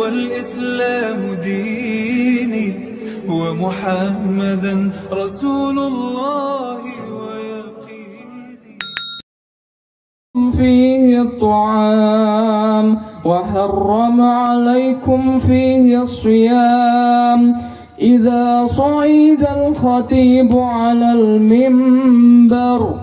والإسلام ديني ومحمدا رسول الله ويقيني. فيه الطعام وحرم عليكم فيه الصيام إذا صعد الخطيب على المنبر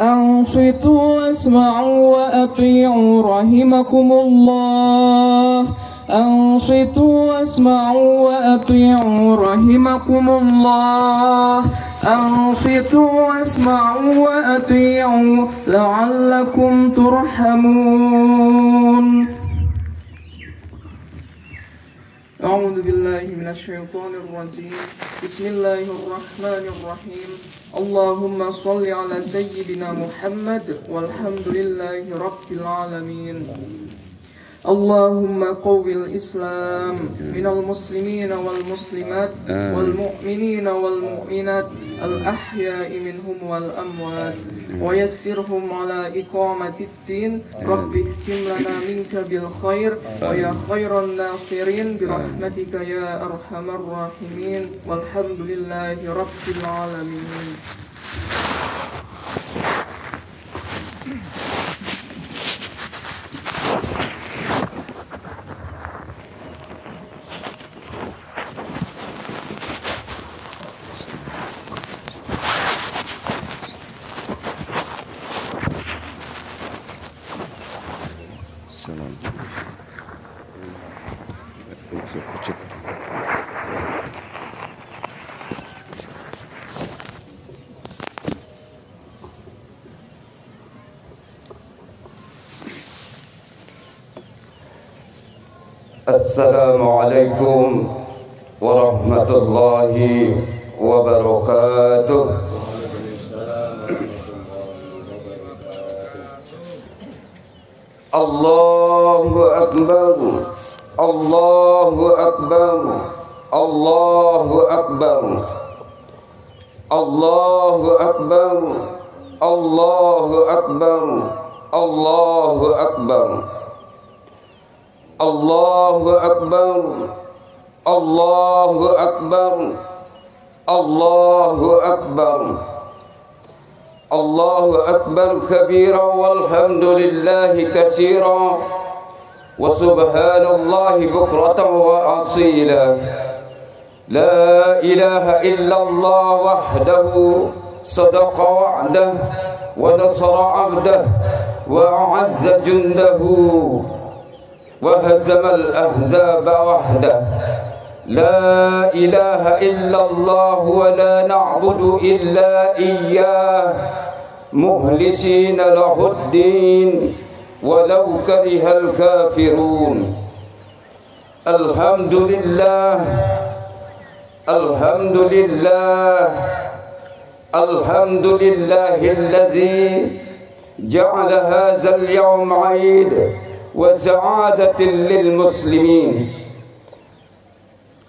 أنصتوا واسمعوا وأطيعوا رحمكم الله. أنصتوا واسمعوا وأطيعوا رحمكم الله. أنصتوا واسمعوا وأطيعوا لعلكم ترحمون. أعوذ بالله من الشيطان الرجيم. بسم الله الرحمن الرحيم. اللهم صل على سيدنا محمد والحمد لله رب العالمين. اللهم قوي الإسلام من المسلمين والمسلمات والمؤمنين والمؤمنات الأحياء منهم والأموات ويسرهم على إقامة الدين. رب اختم لنا منك بالخير ويا خير الناصرين برحمتك يا أرحم الراحمين والحمد لله رب العالمين. Assalamualaikum warahmatullahi wabarakatuh. Allahu Akbar, Allahu Akbar, Allahu Akbar, Allahu Akbar, Allahu Akbar, Allahu Akbar, Allahu Akbar, Allahu Akbar, Allahu Akbar, Allahu Akbar kabira walhamdulillahi katsira wa subhanallahi bukratan wa asila. La ilaha illallah wahdahu sadaqa wa'dah wa nasara 'abdah wa a'azza jundahu وهزم الأحزاب وحده. لا إله إلا الله ولا نعبد إلا إياه مخلصين له الدين ولو كره الكافرون. الحمد لله، الحمد لله، الحمد لله الذي جعل هذا اليوم عيد وسعادة للمسلمين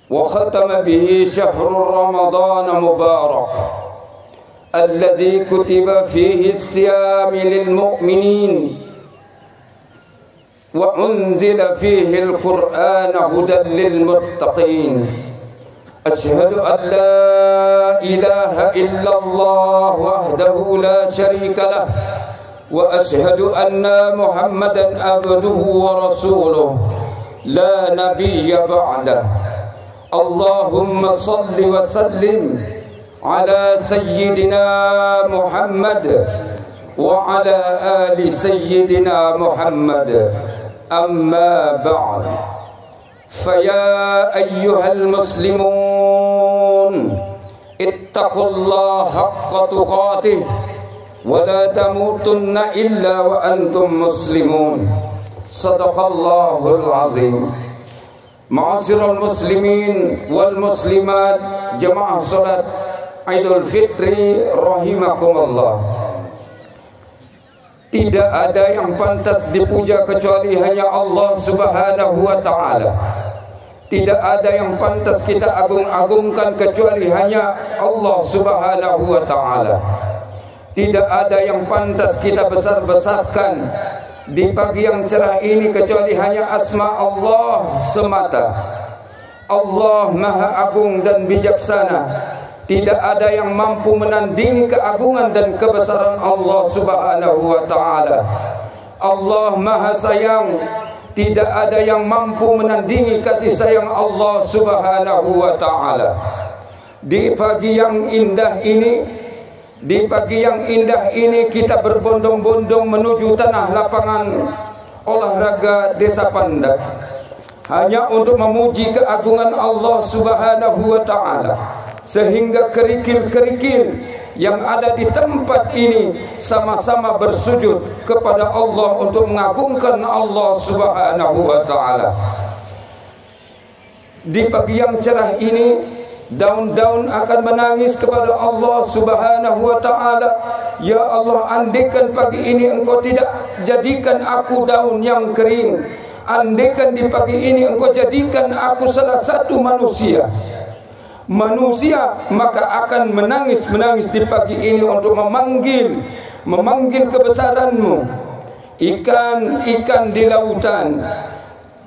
وختم به شهر رمضان مبارك الذي كتب فيه الصيام للمؤمنين وأنزل فيه القرآن هدى للمتقين. أشهد أن لا إله إلا الله وحده لا شريك له وأشهد أن محمدا عبده ورسوله لا نبي بعده. اللهم صل وسلم على سيدنا محمد وعلى آل سيدنا محمد. أما بعد، فيا أيها المسلمون اتقوا الله حق تقاته ولا تموتن إلا وأنتم مسلمون. صدق الله العظيم. معاشر المسلمين والمسلمات جماعة صلاة Idul Fitri rahimakumullah. Tidak ada yang pantas dipuja kecuali hanya Allah Subhanahu wa ta'ala. Tidak ada yang pantas kita agung-agungkan kecuali hanya Allah Subhanahu wa ta'ala. Tidak ada yang pantas kita besar-besarkan di pagi yang cerah ini kecuali hanya asma Allah semata. Allah Maha Agung dan Bijaksana. Tidak ada yang mampu menandingi keagungan dan kebesaran Allah Subhanahu wa ta'ala. Allah Maha Sayang. Tidak ada yang mampu menandingi kasih sayang Allah Subhanahu wa ta'ala. Di pagi yang indah ini, kita berbondong-bondong menuju tanah lapangan olahraga Desa Pandak, hanya untuk memuji keagungan Allah Subhanahu wa ta'ala, sehingga kerikil-kerikil yang ada di tempat ini sama-sama bersujud kepada Allah untuk mengagungkan Allah Subhanahu wa ta'ala. Di pagi yang cerah ini, daun-daun akan menangis kepada Allah Subhanahu wa ta'ala. Ya Allah, andaikan pagi ini Engkau tidak jadikan aku daun yang kering, andaikan di pagi ini Engkau jadikan aku salah satu manusia, maka akan menangis di pagi ini untuk memanggil kebesaran-Mu. Ikan-ikan di lautan,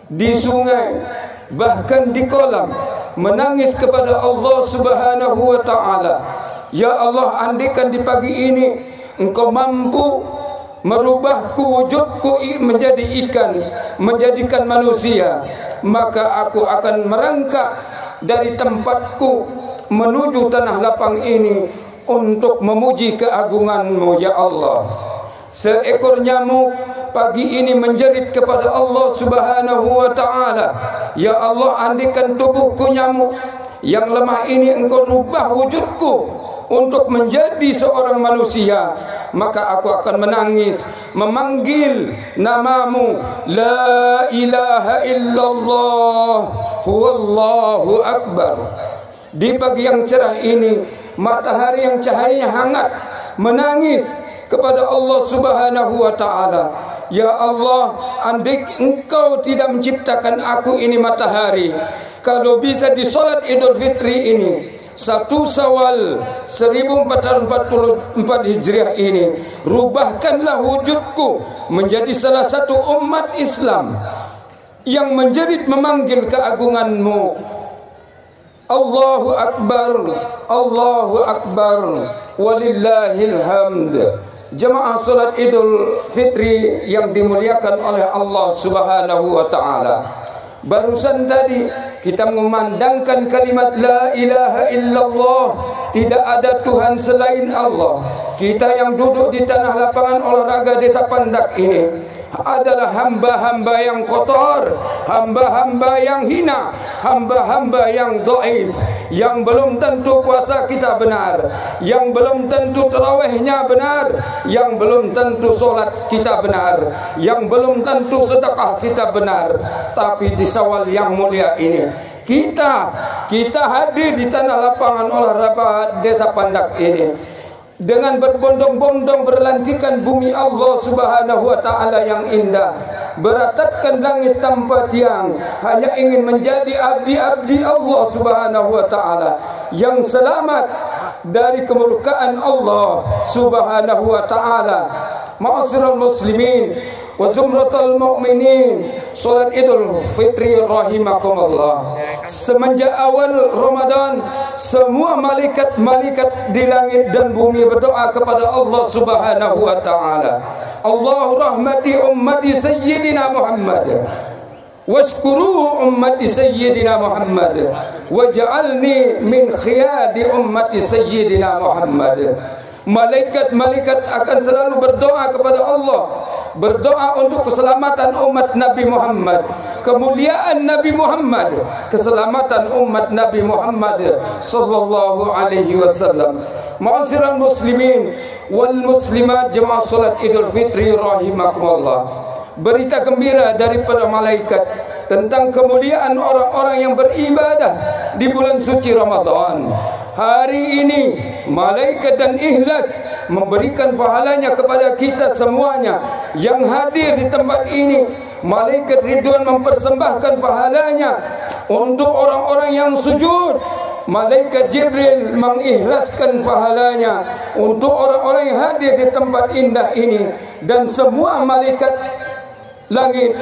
di sungai, bahkan di kolam menangis kepada Allah Subhanahu wa ta'ala. Ya Allah, andaikan di pagi ini Engkau mampu merubahku, wujudku menjadi ikan, menjadikan manusia, maka aku akan merangkak dari tempatku menuju tanah lapang ini untuk memuji keagungan-Mu, ya Allah. Seekor nyamuk pagi ini menjerit kepada Allah Subhanahu wa ta'ala. Ya Allah, andaikan tubuhku nyamuk yang lemah ini Engkau rubah wujudku untuk menjadi seorang manusia, maka aku akan menangis memanggil nama-Mu, la ilaha illallah huwallahu akbar. Di pagi yang cerah ini, matahari yang cahayanya hangat menangis kepada Allah Subhanahu wa ta'ala. Ya Allah, andai Engkau tidak menciptakan aku ini matahari, kalau bisa di solat Idul Fitri ini 1 Syawal 1444 Hijriah ini, rubahkanlah wujudku menjadi salah satu umat Islam yang menjerit memanggil keagungan-Mu. Allahu Akbar, Allahu Akbar, walillahil hamd. Jemaah salat Idul Fitri yang dimuliakan oleh Allah Subhanahu wa ta'ala, barusan tadi kita memandangkan kalimat la ilaha illallah, tidak ada Tuhan selain Allah. Kita yang duduk di tanah lapangan olahraga Desa Pandak ini adalah hamba-hamba yang kotor, hamba-hamba yang hina, hamba-hamba yang dhaif, yang belum tentu puasa kita benar, yang belum tentu tarawihnya benar, yang belum tentu solat kita benar, yang belum tentu sedekah kita benar. Tapi di Syawal yang mulia ini, kita hadir di tanah lapangan olahraga Desa Pandak ini dengan berbondong-bondong berlantikan bumi Allah Subhanahu wa ta'ala yang indah, beratapkan langit tanpa tiang, hanya ingin menjadi abdi-abdi Allah Subhanahu wa ta'ala yang selamat dari kemurkaan Allah Subhanahu wa ta'ala. Ma'asyiral muslimin wa jumlatul mu'minin, salat Idul Fitri rahimakumullah. Semenjak awal Ramadan, semua malaikat-malaikat di langit dan bumi berdoa kepada Allah Subhanahu wa ta'ala. Allahu rahmati ummati sayyidina Muhammad, washkuru ummati sayyidina Muhammad, waj'alni min khiyadi ummati sayyidina Muhammad. Malaikat-malaikat akan selalu berdoa kepada Allah, berdoa untuk keselamatan umat Nabi Muhammad, kemuliaan Nabi Muhammad, keselamatan umat Nabi Muhammad sallallahu alaihi wasallam. Ma'asyiral muslimin wal muslimat, jemaah salat Idul Fitri rahimakumullah. Berita gembira daripada malaikat tentang kemuliaan orang-orang yang beribadah di bulan suci Ramadan. Hari ini malaikat dan ikhlas memberikan pahalanya kepada kita semuanya yang hadir di tempat ini. Malaikat Ridwan mempersembahkan pahalanya untuk orang-orang yang sujud. Malaikat Jibril mengikhlaskan pahalanya untuk orang-orang yang hadir di tempat indah ini. Dan semua malaikat langit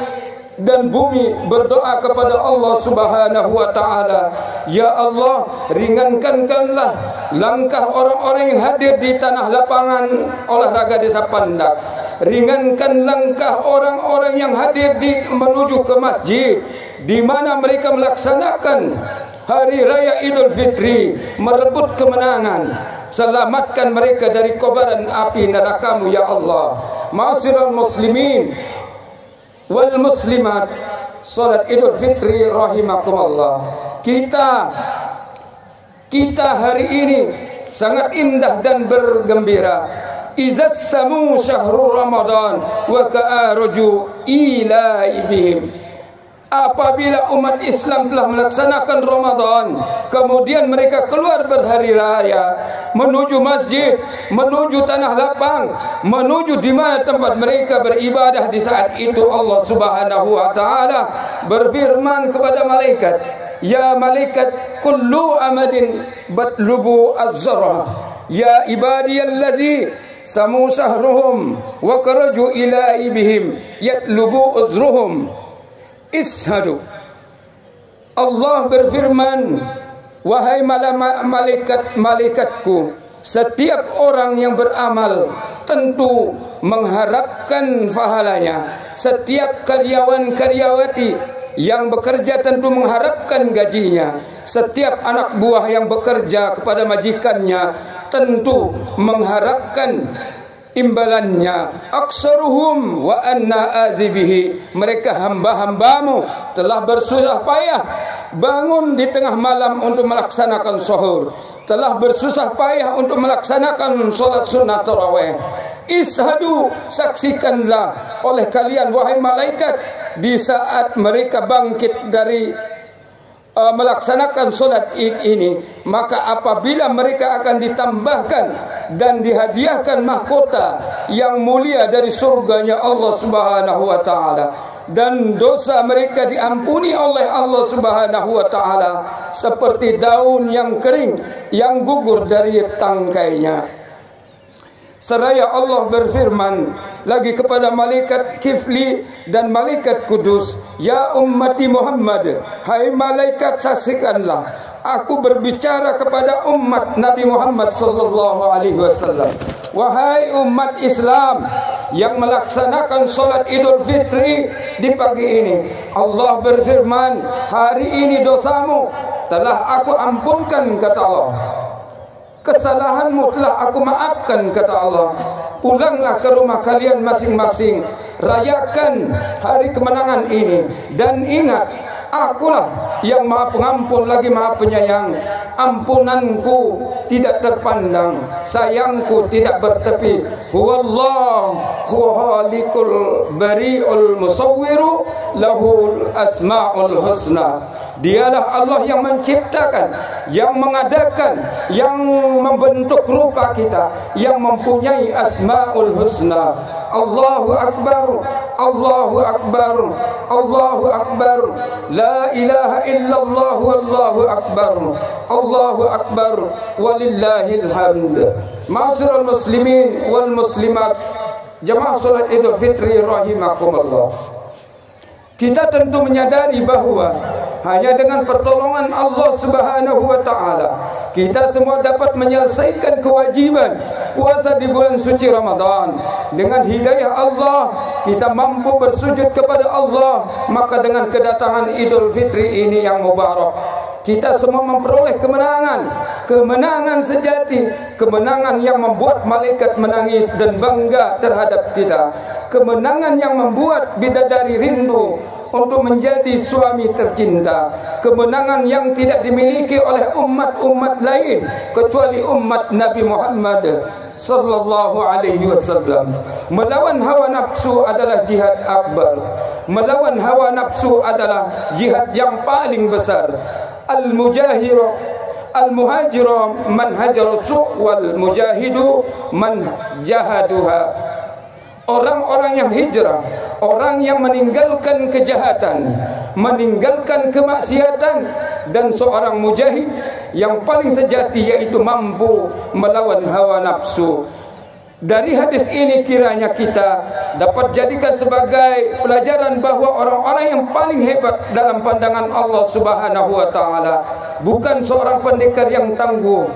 dan bumi berdoa kepada Allah Subhanahu wa taala, ya Allah, ringankanlah langkah orang-orang yang hadir di tanah lapangan olahraga Desa Pandak. Ringankan langkah orang-orang yang hadir menuju ke masjid di mana mereka melaksanakan hari raya Idul Fitri, merebut kemenangan. Selamatkan mereka dari kobaran api neraka-Mu ya Allah. Ma'asyiral muslimin wal muslimat, salat Idul Fitri rahimakumullah. Kita hari ini sangat indah dan bergembira. Izas samu syahrul Ramadan wa ka'arju ila ibihim. Apabila umat Islam telah melaksanakan Ramadan, kemudian mereka keluar berhari raya, menuju masjid, menuju tanah lapang, menuju di mana tempat mereka beribadah. Di saat itu Allah Subhanahu wa taala berfirman kepada malaikat, ya malaikat, kullu amadin batlubu az-zarah, ya ibadiyallazi samu sahruhum wa karaju ila ibihim yatlubu uzruhum ishadu. Allah berfirman, wahai malaikat-malaikatku, setiap orang yang beramal tentu mengharapkan pahalanya. Setiap karyawan-karyawati yang bekerja tentu mengharapkan gajinya. Setiap anak buah yang bekerja kepada majikannya tentu mengharapkan imbalannya. Aksaruhum wa anna azibihi, mereka hamba-hambamu telah bersusah payah bangun di tengah malam untuk melaksanakan sahur, telah bersusah payah untuk melaksanakan solat sunat tarawih. Ishadu, saksikanlah oleh kalian wahai malaikat, di saat mereka bangkit dari melaksanakan solat Id ini, maka apabila mereka akan ditambahkan dan dihadiahkan mahkota yang mulia dari surganya Allah Subhanahu wa taala, dan dosa mereka diampuni oleh Allah Subhanahu wa taala seperti daun yang kering yang gugur dari tangkainya. Seraya Allah berfirman lagi kepada malaikat Kifli dan malaikat Kudus, ya ummati Muhammad, hai malaikat, saksikanlah aku berbicara kepada umat Nabi Muhammad sallallahu alaihi wasallam. Wahai umat Islam yang melaksanakan solat Idul Fitri di pagi ini, Allah berfirman, hari ini dosamu telah aku ampunkan, kata Allah. Kesalahanmu telah aku maafkan, kata Allah. Pulanglah ke rumah kalian masing-masing, rayakan hari kemenangan ini, dan ingat, akulah yang maha pengampun lagi maha penyayang. Ampunanku tidak terpandang, sayangku tidak bertepi. Huwallahu khaliqul bari'ul musawwiru lahul asma'ul husna. Dialah Allah yang menciptakan, yang mengadakan, yang membentuk rupa kita, yang mempunyai asma'ul husna. Allahu Akbar, Allahu Akbar, Allahu Akbar, la ilaha illallah, wallahu Akbar, Allahu Akbar, walillahil hamd. Ma'asyiral muslimin wal muslimat, jamaah salat Idul Fitri rahimakumullah. Kita tentu menyadari bahwa hanya dengan pertolongan Allah Subhanahu wa taala kita semua dapat menyelesaikan kewajiban puasa di bulan suci Ramadan. Dengan hidayah Allah kita mampu bersujud kepada Allah, maka dengan kedatangan Idul Fitri ini yang mubarak, kita semua memperoleh kemenangan, kemenangan sejati, kemenangan yang membuat malaikat menangis dan bangga terhadap kita, kemenangan yang membuat bidadari rindu untuk menjadi suami tercinta, kemenangan yang tidak dimiliki oleh umat-umat lain kecuali umat Nabi Muhammad sallallahu alaihi wasallam. Melawan hawa nafsu adalah jihad akbar. Melawan hawa nafsu adalah jihad yang paling besar. Al-mujahiru al-muhajiru man hajara su' wal mujahidu man jahaduha. Orang-orang yang hijrah, orang yang meninggalkan kejahatan, meninggalkan kemaksiatan, dan seorang mujahid yang paling sejati yaitu mampu melawan hawa nafsu. Dari hadis ini kiranya kita dapat jadikan sebagai pelajaran bahawa orang-orang yang paling hebat dalam pandangan Allah Subhanahu wa taala bukan seorang pendekar yang tangguh,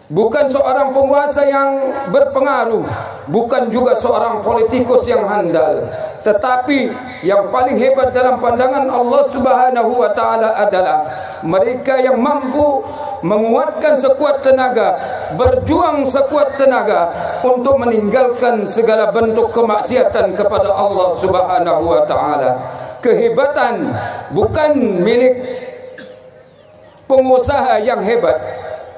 bukan seorang penguasa yang berpengaruh, bukan juga seorang politikus yang handal, tetapi yang paling hebat dalam pandangan Allah Subhanahu wa taala adalah mereka yang mampu menguatkan sekuat tenaga, berjuang sekuat tenaga untuk meninggalkan segala bentuk kemaksiatan kepada Allah Subhanahu wa taala. Kehebatan bukan milik pengusaha yang hebat,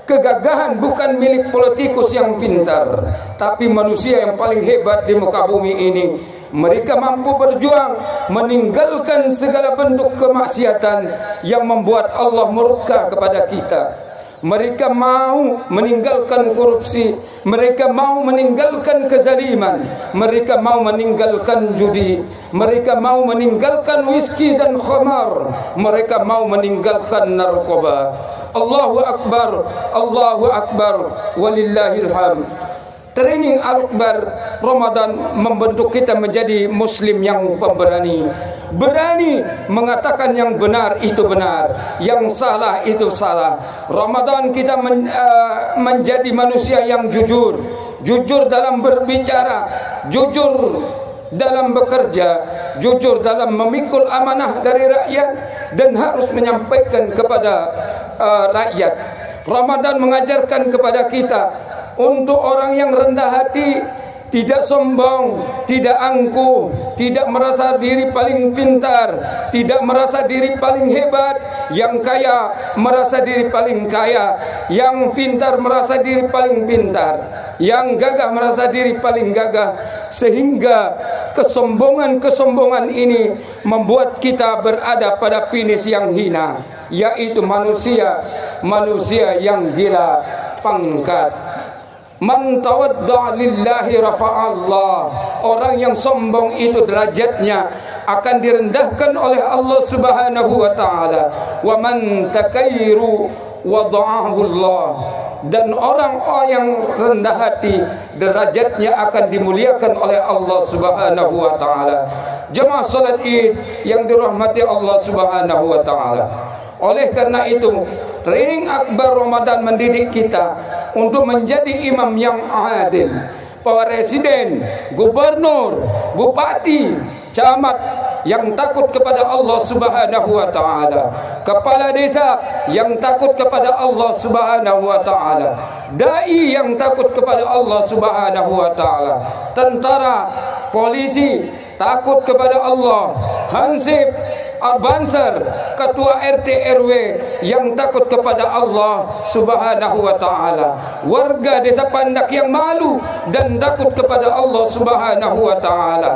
kegagahan bukan milik politikus yang pintar, tapi manusia yang paling hebat di muka bumi ini. Mereka mampu berjuang meninggalkan segala bentuk kemaksiatan yang membuat Allah murka kepada kita. Mereka mau meninggalkan korupsi, mereka mau meninggalkan kezaliman, mereka mau meninggalkan judi, mereka mau meninggalkan whisky dan khamar, mereka mau meninggalkan narkoba. Allahu Akbar, Allahu Akbar, walillahil hamd. Training Al-Akbar Ramadan membentuk kita menjadi muslim yang pemberani, berani mengatakan yang benar itu benar, yang salah itu salah. Ramadan kita menjadi manusia yang jujur, jujur dalam berbicara, jujur dalam bekerja, jujur dalam memikul amanah dari rakyat dan harus menyampaikan kepada rakyat. Ramadan mengajarkan kepada kita untuk orang yang rendah hati, tidak sombong, tidak angkuh, tidak merasa diri paling pintar, tidak merasa diri paling hebat, yang kaya merasa diri paling kaya, yang pintar merasa diri paling pintar, yang gagah merasa diri paling gagah, sehingga kesombongan-kesombongan ini membuat kita berada pada finish yang hina, yaitu manusia yang gila pangkat. Man tawadda lillahi rafa'allah. Orang yang sombong itu derajatnya akan direndahkan oleh Allah Subhanahu wa taala. Wa man takayru wada'ahu Allah. Dan orang yang rendah hati derajatnya akan dimuliakan oleh Allah Subhanahu wa taala. Jemaah salat Id yang dirahmati Allah Subhanahu wa taala. Oleh karena itu, training Akbar Ramadan mendidik kita untuk menjadi imam yang adil. Presiden, gubernur, bupati, camat yang takut kepada Allah Subhanahu wa taala, kepala desa yang takut kepada Allah Subhanahu wa taala, dai yang takut kepada Allah Subhanahu wa taala, tentara, polisi takut kepada Allah, hansip, Abansar, ketua RT RW yang takut kepada Allah Subhanahu wa taala, warga desa Pandak yang malu dan takut kepada Allah Subhanahu wa taala.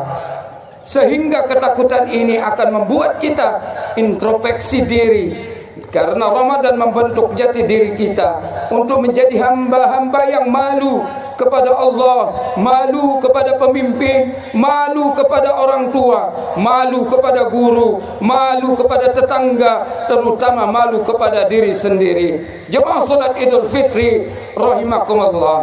Sehingga ketakutan ini akan membuat kita introspeksi diri, karena Ramadan membentuk jati diri kita untuk menjadi hamba-hamba yang malu kepada Allah, malu kepada pemimpin, malu kepada orang tua, malu kepada guru, malu kepada tetangga, terutama malu kepada diri sendiri. Jemaah salat Idul Fitri rahimakumullah.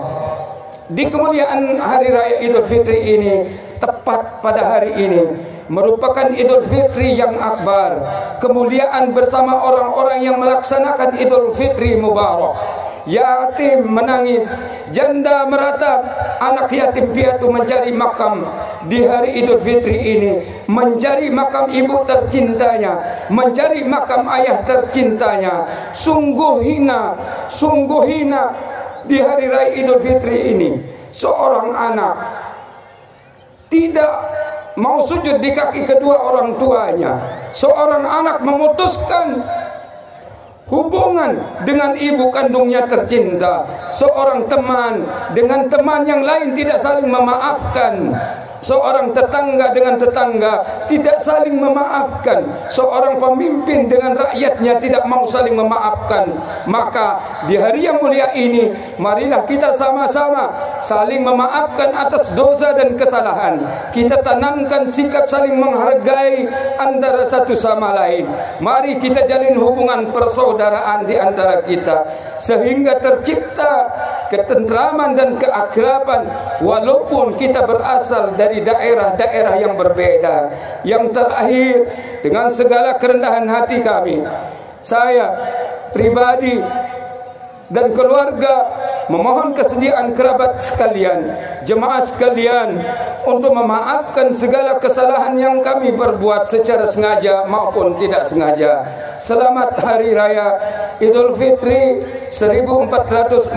Di kemuliaan hari raya Idul Fitri ini, tepat pada hari ini merupakan Idul Fitri yang akbar, kemuliaan bersama orang-orang yang melaksanakan Idul Fitri Mubarak. Yatim menangis, janda meratap, anak yatim piatu mencari makam di hari Idul Fitri ini, mencari makam ibu tercintanya, mencari makam ayah tercintanya. Sungguh hina di hari raya Idul Fitri ini seorang anak tidak mau sujud di kaki kedua orang tuanya. Seorang anak memutuskan hubungan dengan ibu kandungnya tercinta. Seorang teman dengan teman yang lain tidak saling memaafkan. Seorang tetangga dengan tetangga tidak saling memaafkan. Seorang pemimpin dengan rakyatnya tidak mau saling memaafkan. Maka di hari yang mulia ini, marilah kita sama-sama saling memaafkan atas dosa dan kesalahan. Kita tanamkan sikap saling menghargai antara satu sama lain. Mari kita jalin hubungan persaudaraan di antara kita, sehingga tercipta ketentraman dan keakraban, walaupun kita berasal dari daerah-daerah yang berbeda. Yang terakhir, dengan segala kerendahan hati kami, saya pribadi dan keluarga memohon kesediaan kerabat sekalian, jemaah sekalian, untuk memaafkan segala kesalahan yang kami perbuat secara sengaja maupun tidak sengaja. Selamat Hari Raya Idul Fitri 1444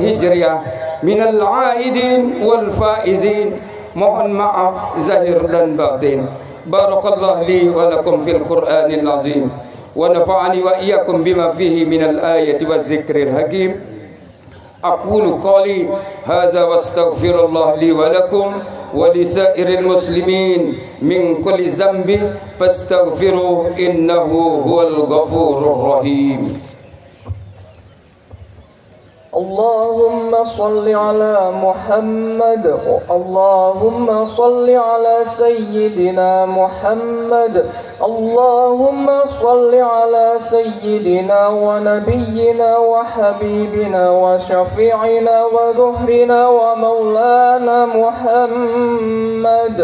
Hijriah. Minal aidin wal faizin. Mohon maaf zahir dan batin. Barakallahu li wa lakum fil Qur'anil azim. ونفعني وإياكم بما فيه من الآية والذكر الحكيم. أقول قولي هذا واستغفر الله لي ولكم ولسائر المسلمين من كل ذنب فاستغفروه إنه هو الغفور الرحيم. اللهم صل على محمد. اللهم صل على سيدنا محمد. اللهم صل على سيدنا ونبينا وحبيبنا وشفيعنا وظهرنا ومولانا محمد.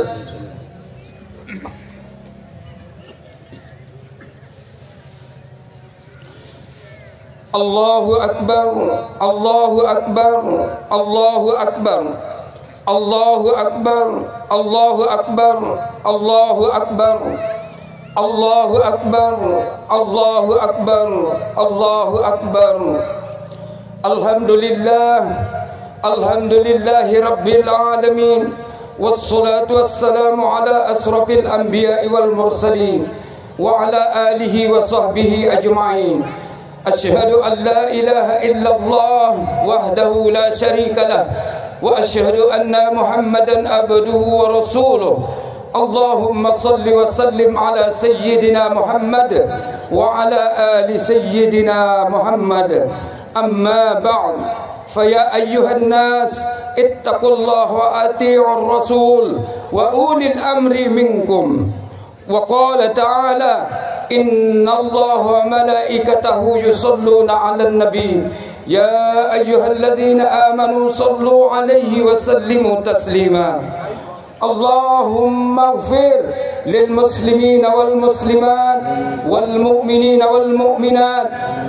Allahu Akbar, Allahu Akbar, Allahu Akbar, Allahu Akbar, Allahu Akbar, Allahu Akbar, Allahu Akbar, Allahu Akbar, Allahu Akbar. Alhamdulillah, alhamdulillahi rabbil alamin. Wassalatu wassalamu ala asrafil anbiya'i wal mursalin wa ala alihi wa sahbihi ajma'in. Asyhadu an la ilaha illallah wahdahu la syarika lah wa asyhadu anna Muhammadan abduhu wa rasuluh. Allahumma salli wa sallim ala sayyidina Muhammad wa ala ali sayyidina Muhammad. Amma ba'd. Faya ayyuhan nas ittaqullaha wa ati'ur rasul wa ulil amri minkum. Wa qala ta'ala inna allaha wa malaikatahu yusalluna 'alan nabi ya ayyuhalladzina amanu sallu 'alaihi wa sallimu taslima. Allahumma ighfir lil muslimina wal muslimat wal mu'minina wal mu'minat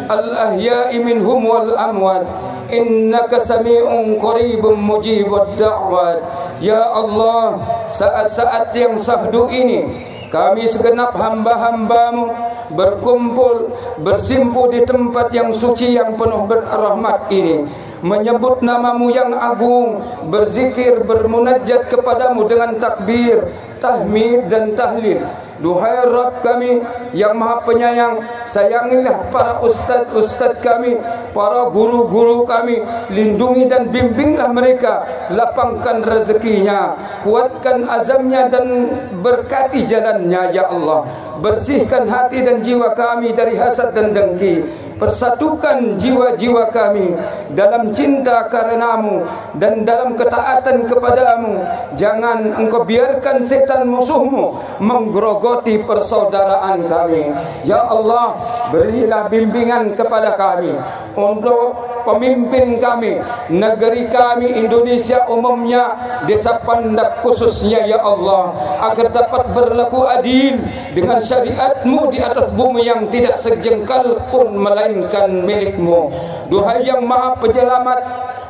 al ahya'i minhum wal amwat innaka sami'un qaribun mujibud da'wat. Ya Allah, saat-saat yang syahdu ini kami segenap hamba-hambamu berkumpul, bersimpu di tempat yang suci yang penuh berrahmat ini, menyebut namamu yang agung, berzikir, bermunajat kepadamu dengan takbir, tahmid dan tahlil. Duhai Rabb kami yang maha penyayang, sayangilah para ustaz-ustaz kami, para guru-guru kami, lindungi dan bimbinglah mereka, lapangkan rezekinya, kuatkan azamnya dan berkati jalannya ya Allah. Bersihkan hati dan jiwa kami dari hasad dan dengki, persatukan jiwa-jiwa kami dalam cinta karenamu dan dalam ketaatan kepadamu. Jangan engkau biarkan setan musuhmu menggerogoti persaudaraan kami. Ya Allah, berilah bimbingan kepada kami untuk pemimpin kami, negeri kami Indonesia umumnya, desa Pandak khususnya ya Allah, agar dapat berlaku adil dengan syariatmu di atas bumi yang tidak sejengkal pun melainkan milikmu. Duhai yang maha penyelamat,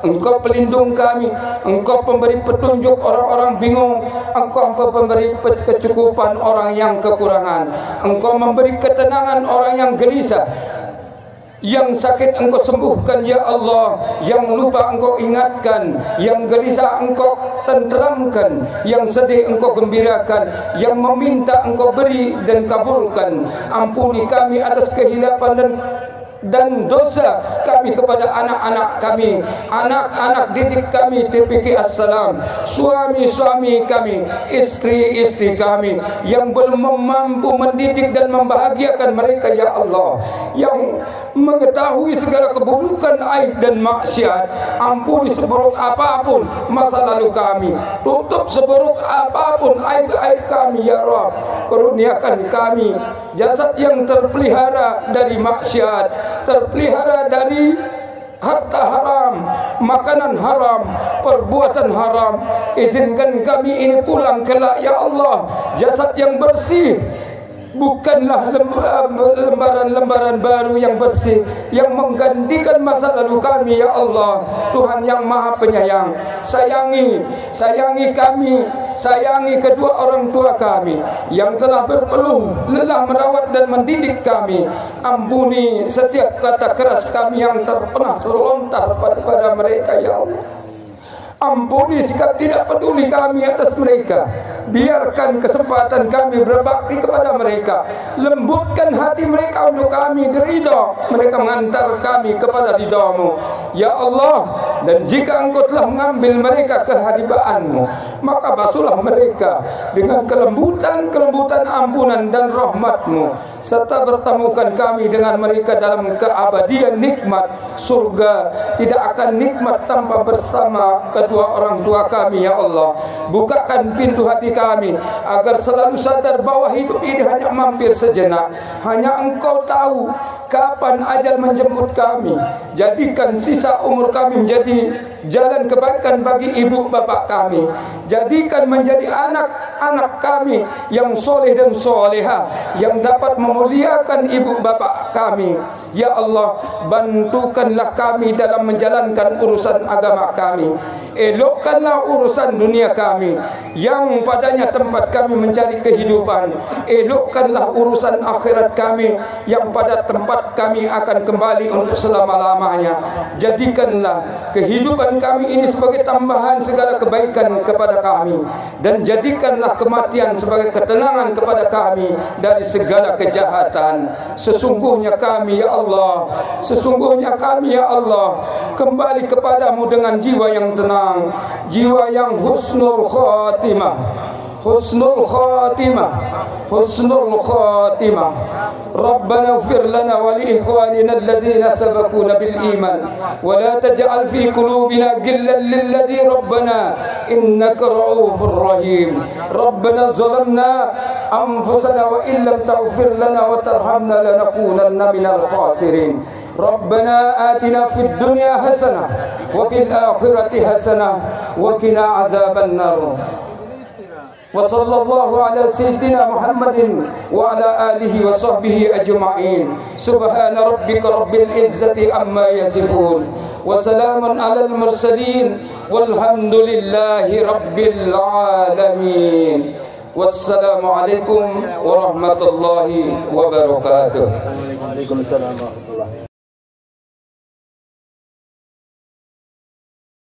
engkau pelindung kami, engkau pemberi petunjuk orang-orang bingung, engkau pemberi kecukupan orang yang kekurangan, engkau memberi ketenangan orang yang gelisah. Yang sakit engkau sembuhkan ya Allah, yang lupa engkau ingatkan, yang gelisah engkau tenteramkan, yang sedih engkau gembirakan, yang meminta engkau beri dan kabulkan. Ampuni kami atas kehilapan dan dosa kami kepada anak-anak kami, anak-anak didik kami TPK Assalam, suami-suami kami, istri-istri kami yang belum mampu mendidik dan membahagiakan mereka ya Allah, yang mengetahui segala keburukan, aib dan maksiat. Ampuni seburuk apapun masa lalu kami, tutup seburuk apapun aib-aib kami ya Rabb. Kurniakan kami jasad yang terpelihara dari maksiat, terpelihara dari harta haram, makanan haram, perbuatan haram. Izinkan kami ini pulang kelak ya Allah, jasad yang bersih, bukanlah lembaran-lembaran baru yang bersih yang menggantikan masa lalu kami ya Allah. Tuhan yang Maha Penyayang, sayangi kami, sayangi kedua orang tua kami yang telah berpeluh lelah merawat dan mendidik kami. Ampuni setiap kata keras kami yang pernah terlontar pada mereka ya Allah. Ampuni sikap tidak peduli kami atas mereka. Biarkan kesempatan kami berbakti kepada mereka. Lembutkan hati mereka untuk kami ridha. Mereka mengantar kami kepada ridha-Mu ya Allah. Dan jika Engkau telah mengambil mereka ke hadibaanmu, maka basuhlah mereka dengan kelembutan ampunan dan rahmat-Mu, serta pertemukan kami dengan mereka dalam keabadian nikmat surga. Tidak akan nikmat tanpa bersama kedua orang tua kami ya Allah. Bukakan pintu hati kami agar selalu sadar bahwa hidup ini hanya mampir sejenak. Hanya Engkau tahu kapan ajal menjemput kami. Jadikan sisa umur kami menjadi jalan kebaikan bagi ibu bapak kami. Jadikan menjadi anak-anak kami yang soleh dan soleha, yang dapat memuliakan ibu bapak kami. Ya Allah, bantukanlah kami dalam menjalankan urusan agama kami. Elokkanlah urusan dunia kami, yang padanya tempat kami mencari kehidupan. Elokkanlah urusan akhirat kami, yang pada tempat kami akan kembali untuk selama-lamanya. Jadikanlah kehidupan kami ini sebagai tambahan segala kebaikan kepada kami, dan jadikanlah kematian sebagai ketenangan kepada kami dari segala kejahatan. Sesungguhnya kami ya Allah, sesungguhnya kami ya Allah, kembali kepadamu dengan jiwa yang tenang, jiwa yang husnul khatimah, husnul khatimah, husnul khatimah. Rabbana ighfir lana wa li ikhwanina alladhina sabaquna bil iman wa la taj'al fi qulubina ghillan lil ladzina rabbana innaka ra'ufur rahim. Rabbana zalamna anfusana wa illam taghfir lana wa tarhamna lanakunanna minal khasirin. Rabbana atina fid dunya hasanah wa fil akhirati hasanah wa qina azaban nar. Wa sallallahu ala sayyidina Muhammadin wa ala alihi wa sahbihi ajma'in. Subhana rabbika rabbil izzati amma yasifun wa salamun alal mursalin walhamdulillahi rabbil alamin. Wassalamu alaikum warahmatullahi wabarakatuh. Waalaikumsalam warahmatullahi wabarakatuh.